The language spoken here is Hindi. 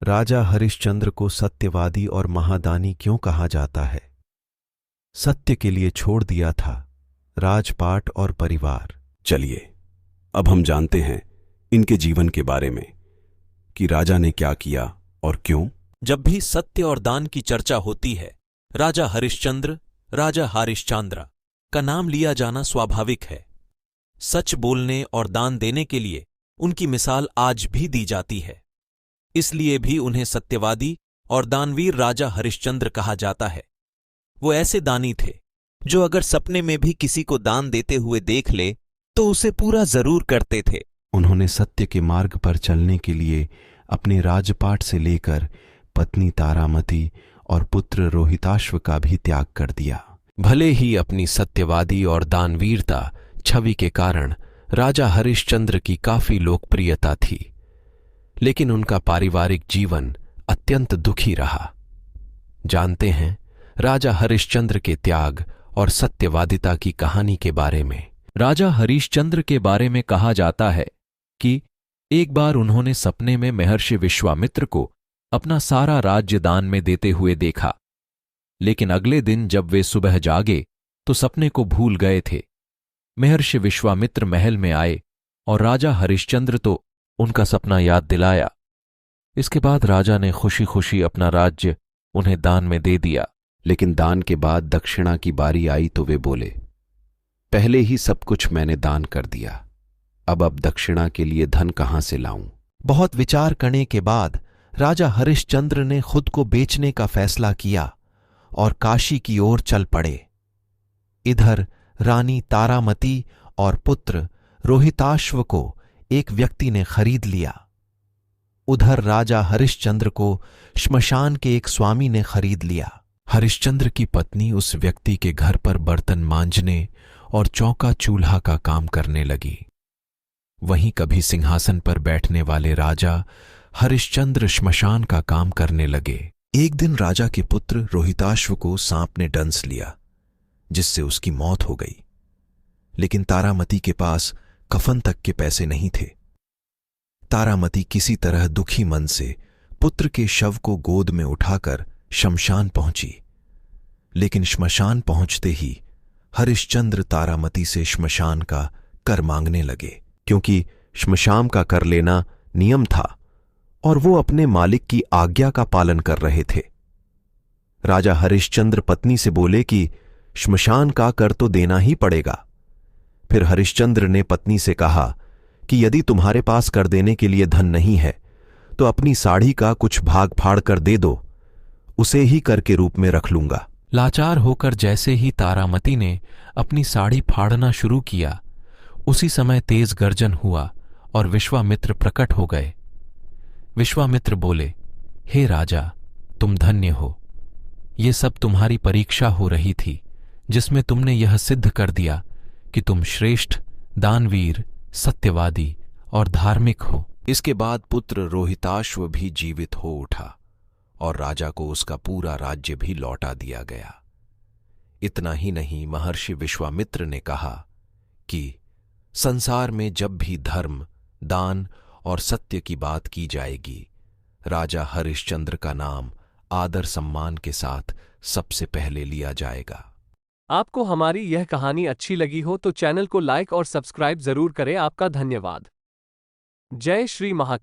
राजा हरिश्चंद्र को सत्यवादी और महादानी क्यों कहा जाता है? सत्य के लिए छोड़ दिया था राजपाट और परिवार। चलिए अब हम जानते हैं इनके जीवन के बारे में कि राजा ने क्या किया और क्यों। जब भी सत्य और दान की चर्चा होती है, राजा हरिश्चंद्र, राजा हरिश्चांद्र का नाम लिया जाना स्वाभाविक है। सच बोलने और दान देने के लिए उनकी मिसाल आज भी दी जाती है। इसलिए भी उन्हें सत्यवादी और दानवीर राजा हरिश्चंद्र कहा जाता है। वो ऐसे दानी थे जो अगर सपने में भी किसी को दान देते हुए देख ले तो उसे पूरा जरूर करते थे। उन्होंने सत्य के मार्ग पर चलने के लिए अपने राजपाट से लेकर पत्नी तारामती और पुत्र रोहिताश्व का भी त्याग कर दिया। भले ही अपनी सत्यवादी और दानवीरता छवि के कारण राजा हरिश्चंद्र की काफी लोकप्रियता थी, लेकिन उनका पारिवारिक जीवन अत्यंत दुखी रहा। जानते हैं राजा हरिश्चंद्र के त्याग और सत्यवादिता की कहानी के बारे में। राजा हरिश्चंद्र के बारे में कहा जाता है कि एक बार उन्होंने सपने में महर्षि विश्वामित्र को अपना सारा राज्य दान में देते हुए देखा, लेकिन अगले दिन जब वे सुबह जागे तो सपने को भूल गए थे। महर्षि विश्वामित्र महल में आए और राजा हरिश्चंद्र तो उनका सपना याद दिलाया। इसके बाद राजा ने खुशी खुशी अपना राज्य उन्हें दान में दे दिया। लेकिन दान के बाद दक्षिणा की बारी आई तो वे बोले, पहले ही सब कुछ मैंने दान कर दिया, अब दक्षिणा के लिए धन कहां से लाऊं? बहुत विचार करने के बाद राजा हरिश्चंद्र ने खुद को बेचने का फैसला किया और काशी की ओर चल पड़े। इधर रानी तारामती और पुत्र रोहिताश्व को एक व्यक्ति ने खरीद लिया। उधर राजा हरिश्चंद्र को श्मशान के एक स्वामी ने खरीद लिया। हरिश्चंद्र की पत्नी उस व्यक्ति के घर पर बर्तन मांजने और चौका चूल्हा का काम करने लगी। वहीं कभी सिंहासन पर बैठने वाले राजा हरिश्चंद्र श्मशान का काम करने लगे। एक दिन राजा के पुत्र रोहिताश्व को सांप ने डंस लिया, जिससे उसकी मौत हो गई। लेकिन तारामती के पास कफन तक के पैसे नहीं थे। तारामती किसी तरह दुखी मन से पुत्र के शव को गोद में उठाकर शमशान पहुंची। लेकिन श्मशान पहुंचते ही हरिश्चंद्र तारामती से श्मशान का कर मांगने लगे, क्योंकि श्मशान का कर लेना नियम था और वो अपने मालिक की आज्ञा का पालन कर रहे थे। राजा हरिश्चंद्र पत्नी से बोले कि श्मशान का कर तो देना ही पड़ेगा। फिर हरिश्चंद्र ने पत्नी से कहा कि यदि तुम्हारे पास कर देने के लिए धन नहीं है तो अपनी साड़ी का कुछ भाग फाड़ कर दे दो, उसे ही कर के रूप में रख लूंगा। लाचार होकर जैसे ही तारामती ने अपनी साड़ी फाड़ना शुरू किया, उसी समय तेज गर्जन हुआ और विश्वामित्र प्रकट हो गए। विश्वामित्र बोले, हे राजा, तुम धन्य हो। ये सब तुम्हारी परीक्षा हो रही थी, जिसमें तुमने यह सिद्ध कर दिया कि तुम श्रेष्ठ, दानवीर, सत्यवादी और धार्मिक हो। इसके बाद पुत्र रोहिताश्व भी जीवित हो उठा और राजा को उसका पूरा राज्य भी लौटा दिया गया। इतना ही नहीं, महर्षि विश्वामित्र ने कहा कि संसार में जब भी धर्म, दान और सत्य की बात की जाएगी, राजा हरिश्चंद्र का नाम आदर सम्मान के साथ सबसे पहले लिया जाएगा। आपको हमारी यह कहानी अच्छी लगी हो तो चैनल को लाइक और सब्सक्राइब जरूर करें। आपका धन्यवाद। जय श्री महाकाल।